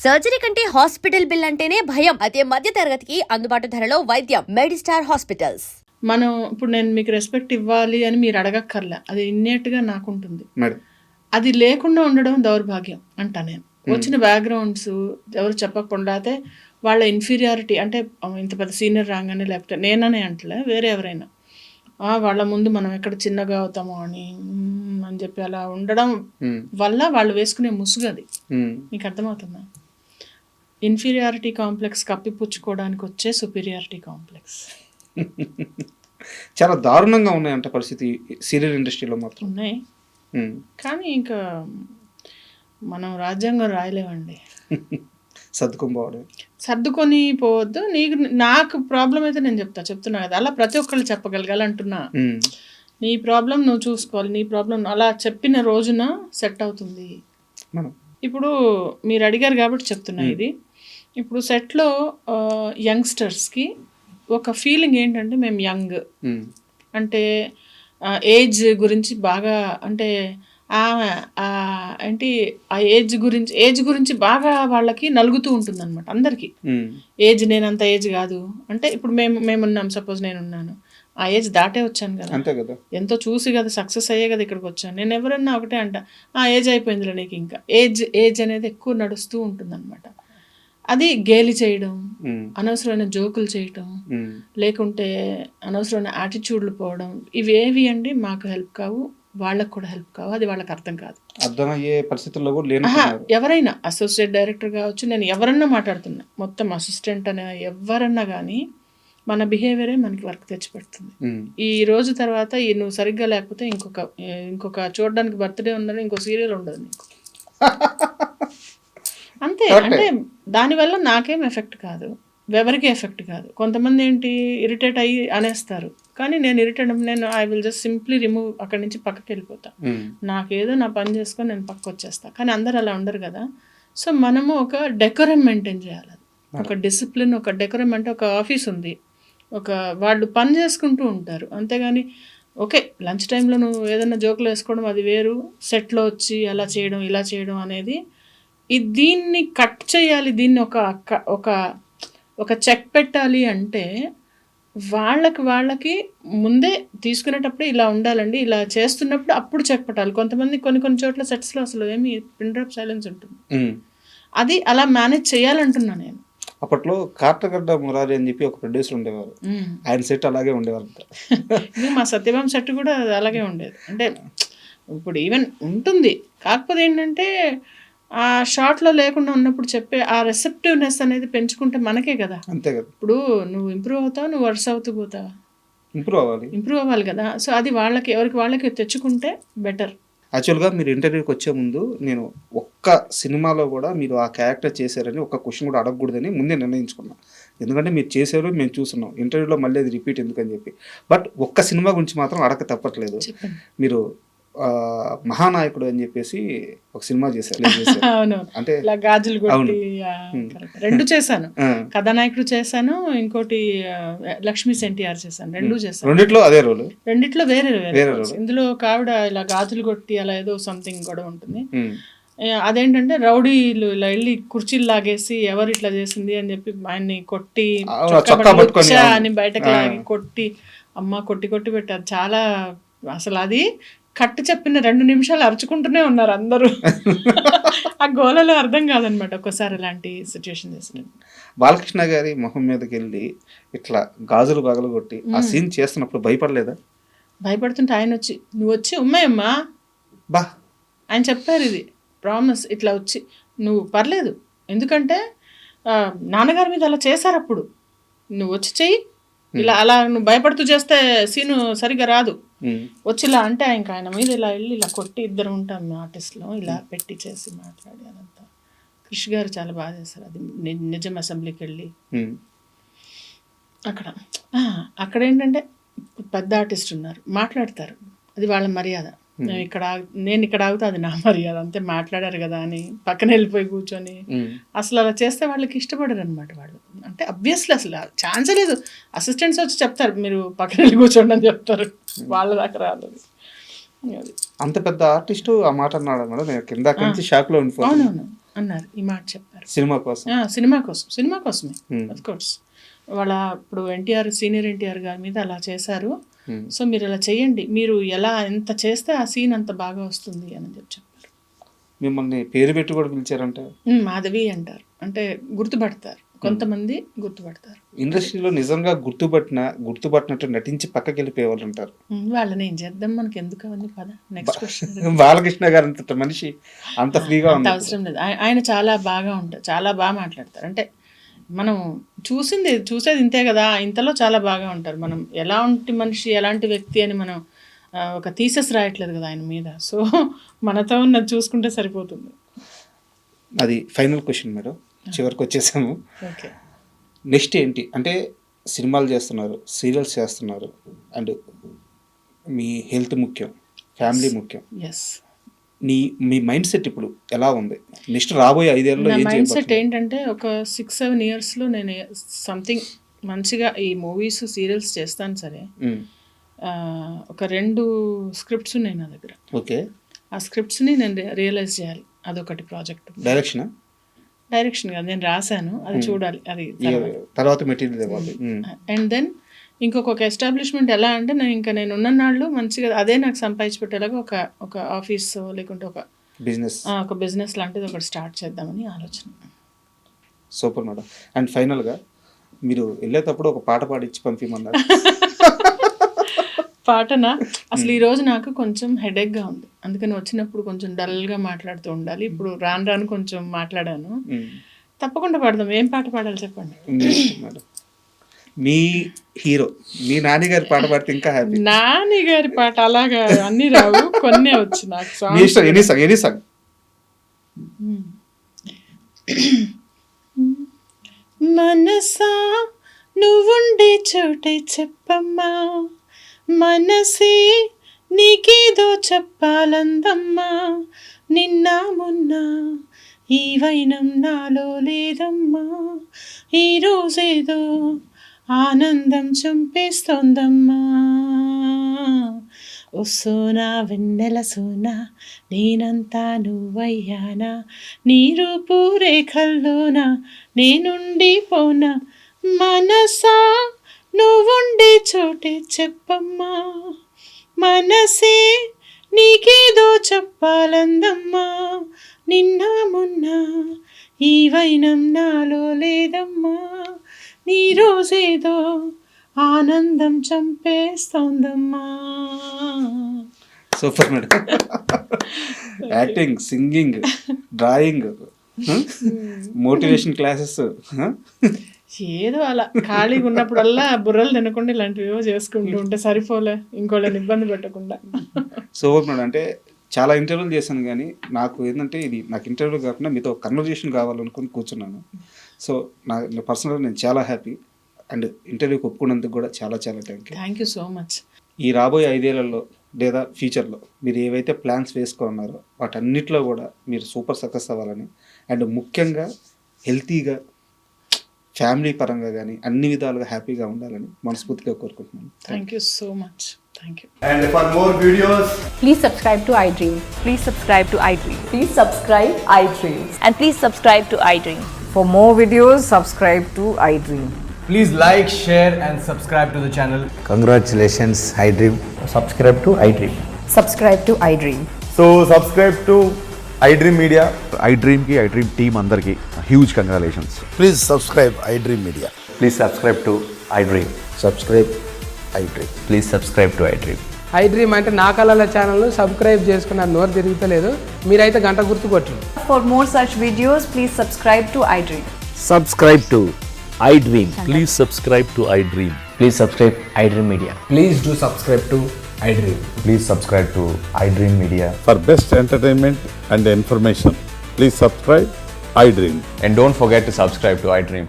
Surgery కంటే hospital bill అంటేనే భయం. అదే మధ్య తరగతికి అందుబాటు ధరలో వైద్యం. Medistar hospitals. మనం ఇప్పుడు నేను మీకు రెస్పెక్ట్ ఇవ్వాలి అని మీరు అడగక్కర్లే, అది ఇన్నేట్గా నాకు ఉంటుంది. అది లేకుండా ఉండడం దౌర్భాగ్యం అంటా నేను. వచ్చిన బ్యాక్గ్రౌండ్స్ ఎవరు చెప్పకుండా అయితే వాళ్ళ ఇన్ఫీరియారిటీ, అంటే ఇంత పెద్ద సీనియర్ రాగానే, లేకపోతే నేననే అంటలే వేరే ఎవరైనా వాళ్ళ ముందు మనం ఎక్కడ చిన్నగా అవుతామో అని చెప్పి అలా ఉండడం వల్ల వాళ్ళు వేసుకునే ముసుగది. మీకు అర్థమవుతుందా? ఇన్ఫీరియారిటీ కాంప్లెక్స్ కప్పిపుచ్చుకోవడానికి వచ్చే సుపీరియారిటీ కాంప్లెక్స్. చాలా దారుణంగా ఉన్నాయంట పరిస్థితి సీరియల్ ఇండస్ట్రీలో మాత్రం. ఉన్నాయి, కానీ ఇంకా మనం రాజ్యాంగం రాయలేమండి. సర్దుకొని పోవద్దు. నాకు ప్రాబ్లం అయితే నేను చెప్తున్నా కదా, అలా ప్రతి ఒక్కళ్ళు చెప్పగలగాలి అంటున్నా. నీ ప్రాబ్లం నువ్వు చూసుకోవాలి, నీ ప్రాబ్లం అలా చెప్పిన రోజున సెట్ అవుతుంది. ఇప్పుడు మీరు అడిగారు కాబట్టి చెప్తున్నా ఇది. ఇప్పుడు సెట్లో యంగ్స్టర్స్కి ఒక ఫీలింగ్ ఏంటంటే మేము యంగ్, అంటే ఏజ్ గురించి బాగా, అంటే ఏంటి ఆ ఏజ్ గురించి బాగా వాళ్ళకి నలుగుతూ ఉంటుంది అనమాట అందరికి. ఏజ్ నేనంత ఏజ్ కాదు అంటే, ఇప్పుడు మేమున్నాం, సపోజ్ నేనున్నాను, ఆ ఏజ్ దాటే వచ్చాను కదా, ఎంతో చూసి కదా సక్సెస్ అయ్యే కదా ఇక్కడికి వచ్చాను. నేను ఎవరన్నా ఒకటే అంట, ఆ ఏజ్ అయిపోయిందిలే నీకు, ఇంకా ఏజ్ అనేది ఎక్కువ నడుస్తూ ఉంటుంది అనమాట. అది గేలి చేయడం, అనవసరమైన జోకులు చేయటం, లేకుంటే అనవసరమైన యాటిట్యూడ్లు పోవడం, ఇవేవి అండి మాకు హెల్ప్ కావు, వాళ్ళకు కూడా హెల్ప్ కావు. అది వాళ్ళకి అర్థం కాదు, అర్థమయ్యే పరిస్థితుల్లో కూడా ఎవరైనా అసోసియేట్ డైరెక్టర్ కావచ్చు, నేను ఎవరన్నా మాట్లాడుతున్నా, మొత్తం అసిస్టెంట్ అనే ఎవరన్నా కానీ మన బిహేవియరే మనకి వర్క్ తెచ్చిపెడుతుంది. ఈ రోజు తర్వాత నువ్వు సరిగ్గా లేకపోతే ఇంకొక చూడడానికి బర్త్డే ఉన్నది, ఇంకో సీరియల్ ఉండదు నీకు. అంతే. అంటే దానివల్ల నాకేం ఎఫెక్ట్ కాదు, ఎవరికి ఎఫెక్ట్ కాదు. కొంతమంది ఏంటి ఇరిటేట్ అయ్యి అనేస్తారు, కానీ నేను I will just simply remove, అక్కడి నుంచి పక్కకి వెళ్ళిపోతా. నాకేదో నా పని చేసుకొని నేను పక్కకు వచ్చేస్తా. కానీ అందరు అలా ఉండరు కదా. సో మనము ఒక డెకోరం మెయింటైన్ చేయాలి, ఒక డిసిప్లిన్, ఒక డెకోరం. అంటే ఒక ఆఫీస్ ఉంది, వాళ్ళు పని చేసుకుంటూ ఉంటారు, అంతేగాని ఓకే లంచ్ టైంలో నువ్వు ఏదైనా జోకులు వేసుకోవడం అది వేరు, సెట్లో వచ్చి అలా చేయడం ఇలా చేయడం అనేది దీన్ని కట్ చేయాలి. దీన్ని ఒక చెక్ పెట్టాలి. అంటే వాళ్ళకి ముందే తీసుకునేటప్పుడు ఇలా ఉండాలండి, ఇలా చేస్తున్నప్పుడు అప్పుడు చెక్ పెట్టాలి. కొంతమంది కొన్ని చోట్ల సెట్స్లో అసలు ఏమి పిన్ డ్రాప్ సైలెన్స్ ఉంటుంది, అది అలా మేనేజ్ చేయాలంటున్నా నేను. అప్పట్లో కార్తగడ్డ మురారి అని చెప్పి ఒక ప్రొడ్యూసర్ ఉండేవారు, ఆయన సెట్ అలాగే ఉండేవారు. మా సత్యభామ సెట్ కూడా అలాగే ఉండేది. అంటే ఇప్పుడు ఈవెన్ ఉంటుంది, కాకపోతే ఏంటంటే ఆ షార్ట్లో లేకుండా ఉన్నప్పుడు చెప్పే ఆ రెసెప్టివ్నెస్ అనేది పెంచుకుంటే మనకే కదా. అంతే కదా. ఇప్పుడు నువ్వు ఇంప్రూవ్ అవుతావు, నువ్వు వర్స్ అవుతూ పోతావా, ఇంప్రూవ్ అవ్వాలి కదా. సో అది వాళ్ళకి తెచ్చుకుంటే బెటర్. యాక్చువల్గా మీరు ఇంటర్వ్యూకి వచ్చే ముందు నేను ఒక్క సినిమాలో కూడా మీరు ఆ క్యారెక్టర్ చేశారని ఒక్క క్వశ్చన్ కూడా అడగకూడదని ముందే నిర్ణయించుకున్నాను. ఎందుకంటే మీరు చేశారు, మేము చూస్తున్నాం, ఇంటర్వ్యూలో మళ్ళీ అది రిపీట్ ఎందుకని చెప్పి. బట్ ఒక్క సినిమా గురించి మాత్రం అడగ తప్పట్లేదు. మీరు మహానాయకుడు అని చెప్పేసి ఒక సినిమా చేశారు. అంటే గాజులు కొట్టి రెండు చేశాను, కథానాయకుడు చేశాను, ఇంకోటి లక్ష్మీ ఎన్టీఆర్ చేశాను, రెండు చేశాను. రెండిట్లో అదే రోల్, రెండిట్లో వేరే రోల్. ఇందులో ఒక ఆవిడ ఇలా గాజులు కొట్టి అలా ఏదో సంథింగ్ కూడా ఉంటుంది. అదేంటంటే రౌడీలు ఇలా వెళ్ళి కుర్చీలు లాగేసి ఎవరు ఇట్లా చేసింది అని చెప్పి ఆయన్ని కొట్టి అని బయటకు లాగి కొట్టి అమ్మ కొట్టి పెట్టారు. చాలా అసలు అది కట్టు చెప్పిన 2 నిమిషాలు అరుచుకుంటూనే ఉన్నారు అందరూ. ఆ గోలలో అర్థం కాదనమాట ఒక్కోసారి అలాంటి సిచ్యువేషన్ చేసినట్టు. బాలకృష్ణ గారి మొహం మీదకి వెళ్ళి ఇట్లా గాజులు పగలు కొట్టి ఆ సీన్ చేస్తున్నప్పుడు భయపడలేదా? భయపడుతుంటే ఆయన వచ్చి నువ్వు వచ్చి ఉమ్మాయమ్మా బా ఆయన చెప్పారు, ఇది ప్రామిస్, ఇట్లా వచ్చి నువ్వు పర్లేదు, ఎందుకంటే నాన్నగారి మీద అలా చేశారు, అప్పుడు నువ్వు వచ్చి చెయ్యి, ఇలా అలా నువ్వు భయపడుతూ చేస్తే సీను సరిగ్గా రాదు, వచ్చి ఇలా అంటే ఇంకా ఆయన మీద ఇలా వెళ్ళి ఇలా కొట్టి, ఇద్దరు ఉంటాం ఆర్టిస్ట్లో, ఇలా పెట్టి చేసి మాట్లాడి అదంతా. కృషి గారు చాలా బాగా చేశారు అది. నిజం అసెంబ్లీకి వెళ్ళి అక్కడ ఏంటంటే పెద్ద ఆర్టిస్ట్ ఉన్నారు, మాట్లాడతారు, అది వాళ్ళ మర్యాద. నేను ఇక్కడ ఆగుతా, అది నా మర్యాద, అంతే, మాట్లాడారు కదా అని పక్కన వెళ్ళిపోయి కూర్చొని అసలు అలా చేస్తే వాళ్ళకి ఇష్టపడరు అనమాట వాళ్ళు. అంటే అబ్వియస్లీ అసలు ఛాన్సే లేదు. అసిస్టెంట్స్ వచ్చి చెప్తారు మీరు పక్కన వెళ్ళి కూర్చోండి అని చెప్తారు, వాళ్ళ దాకా రాదు అది. అంత పెద్ద ఆర్టిస్టు ఆ మాట అన్నాడు మేడం. నేను కిందాక నుంచి షాక్లో ఉండిపోయాను. అవునవును అన్నారు, ఈ మాట చెప్పారు. సినిమా కోసం. సినిమా కోసమే అఫ్ కోర్స్. వాళ్ళ ఇప్పుడు సీనియర్ ఎన్టీఆర్ గారి మీద అలా చేశారు, సో మీరు ఇలా చేయండి, మీరు ఎలా ఎంత చేస్తే ఆ సీన్ అంత బాగా వస్తుంది అని చెప్పారు. మిమ్మల్ని పేరు పెట్టి కూడా పిలిచారంట. మాధవి అంటారు, అంటే గుర్తుపడతారు, కొంతమంది గుర్తుపడతారు. ఇండస్ట్రీలో నిజంగా గుర్తుపట్టినట్టు నటించి పక్కకి వెళ్ళిపోయే వాళ్ళు ఉంటారు. వాళ్ళని ఏం చేద్దాం, మనకి ఎందుకు అవన్నీ పద. Next question. బాలకృష్ణ గారు అంత మనిషి అంత ఫ్రీగా అంత అవసరం లేదు. ఆయన చాలా బాగా ఉంటారు, చాలా బాగా మాట్లాడతారు. అంటే మనం చూసేది ఇంతే కదా, ఇంతలో చాలా బాగా ఉంటారు. మనం ఎలాంటి మనిషి ఎలాంటి వ్యక్తి అని మనం ఒక థీసెస్ రాయట్లేదు కదా ఆయన మీద. సో మనతో ఉన్నది చూసుకుంటే సరిపోతుంది. అది ఫైనల్ క్వశ్చన్ మేడం, చివరికి వచ్చేసాము. ఓకే, నెక్స్ట్ ఏంటి అంటే సినిమాలు చేస్తున్నారు, సీరియల్స్ చేస్తున్నారు, అండ్ మీ హెల్త్ ముఖ్యం, ఫ్యామిలీ ముఖ్యం. ఎస్. మీ మైండ్ సెట్ ఇప్పుడు ఎలా ఉంది? నెక్స్ట్ రాబోయే 5 ఏళ్ళలో నా ఏం మైండ్ సెట్ చేయబోతున్నారు? ఏంటంటే ఒక 6-7 ఇయర్స్లో నేను సంథింగ్ మంచిగా ఈ మూవీస్ సీరియల్స్ చేస్తాను సరే. ఒక 2 స్క్రిప్ట్స్ ఉన్నాయి నా దగ్గర. ఓకే. ఆ స్క్రిప్ట్స్ని నేను రియలైజ్ చేయాలి, అదొకటి ప్రాజెక్ట్. డైరెక్షన్ కాదు, నేను రాశాను, అది చూడాలి, అది తర్వాత మెటీరియల్ ఇవ్వాలి. అండ్ దెన్ ఇంకొక ఎస్టాబ్లిష్మెంట్ ఎలా అంటే నేను ఉన్న నాళ్ళు మంచిగా అదే నాకు సంపాదించి పెట్టేలాగా ఒక ఆఫీస్ లేకుంటే ఒక బిజినెస్ లాంటిది ఒకటి స్టార్ట్ చేద్దామని ఆలోచన. Super madam. అండ్ ఫైనల్గా మీరు వెళ్ళేటప్పుడు ఒక పాట పాడించి పంపిమన్నారు. పాటనా? అసలు ఈరోజు నాకు కొంచెం హెడేక్గా ఉంది, అందుకని వచ్చినప్పుడు కొంచెం డల్గా మాట్లాడుతూ ఉండాలి. ఇప్పుడు రాను కొంచెం మాట్లాడాను. తప్పకుండా పాడదాం. ఏం పాట పాడాలి చెప్పండి. మేడం, మీ హీరో మీ నాని గారి పాట పాడితే ఇంకా హ్యాపీ. నాని గారి పాట అలాగా అన్ని రావు, కొన్నే వచ్చి నాకు. Any song. మనసా నువ్వుండే చోటే చెప్పమ్మా, మనసే నీకేదో చెప్పాలందమ్మా, నిన్న మొన్న ఈ వైనం నాలో లేదమ్మా, ఈరోజేదో ఆనందం చంపేస్తోందమ్మా. ఓ సోనా వెన్నెల సోనా, నేనంతా నువ్వయ్యానా, నీ రూపు రేఖల్లోనా నేనుండిపోనా, మనసా నువ్వుండే చోటే చెప్పమ్మా, మనసే నీకేదో చెప్పాలందమ్మా, నిన్న మొన్న ఈ వైనం నాలో లేదమ్మా, నీ రోజేదో ఆనందం చంపేస్తోందమ్మా. Super madam. Acting, singing, drawing, motivation classes, ఏదో అలా ఖాళీగా ఉన్నప్పుడల్లా బుర్రలు తినకుండా ఇలాంటివి చేసుకుంటూ ఉంటే సరిపోలే, ఇంకోళ్ళని ఇబ్బంది పెట్టకుండా. Super madam. అంటే చాలా ఇంటర్వ్యూలు చేశాను కానీ నాకు ఏంటంటే ఇది నాకు ఇంటర్వ్యూ కాకుండా మీతో కన్వర్జేషన్ కావాలనుకుని కూర్చున్నాను. సో పర్సనల్గా నేను చాలా హ్యాపీ, అండ్ ఇంటర్వ్యూకి ఒప్పుకున్నందుకు కూడా చాలా చాలా థ్యాంక్ యూ సో మచ్. ఈ రాబోయే 5 ఏళ్లలో లేదా ఫ్యూచర్లో మీరు ఏవైతే ప్లాన్స్ వేసుకున్నారో వాటన్నిటిలో కూడా మీరు సూపర్ సక్సెస్ అవ్వాలని, అండ్ ముఖ్యంగా హెల్తీగా ఫ్యామిలీ పరంగా కానీ అన్ని విధాలుగా హ్యాపీగా ఉండాలని మనస్ఫూర్తిగా కోరుకుంటున్నాను. Thank you so much. Thank you. And for more videos, please subscribe to iDream. Please subscribe to iDream. Please subscribe iDream. And please subscribe to iDream. For more videos, subscribe to iDream. please like, share and subscribe to the channel. Congratulations, iDream. Subscribe to iDream. Subscribe to iDream. So subscribe to iDream Media. iDream ki iDream team andarki huge congratulations. Please subscribe iDream Media. Please subscribe to iDream. Subscribe iDream. Please subscribe to iDream. iDream అంటే నా కళల channel subscribe చేసుకున్న నోరు తిరుగుతలేదు, మీరైతే గంట గుర్తు కొట్టండి. For more such videos, please subscribe to iDream. Subscribe to iDream. Please subscribe to iDream. Please subscribe iDream Media. Please do subscribe to iDream. Please subscribe to iDream Media. For best entertainment and information, please subscribe iDream. And don't forget to subscribe to iDream.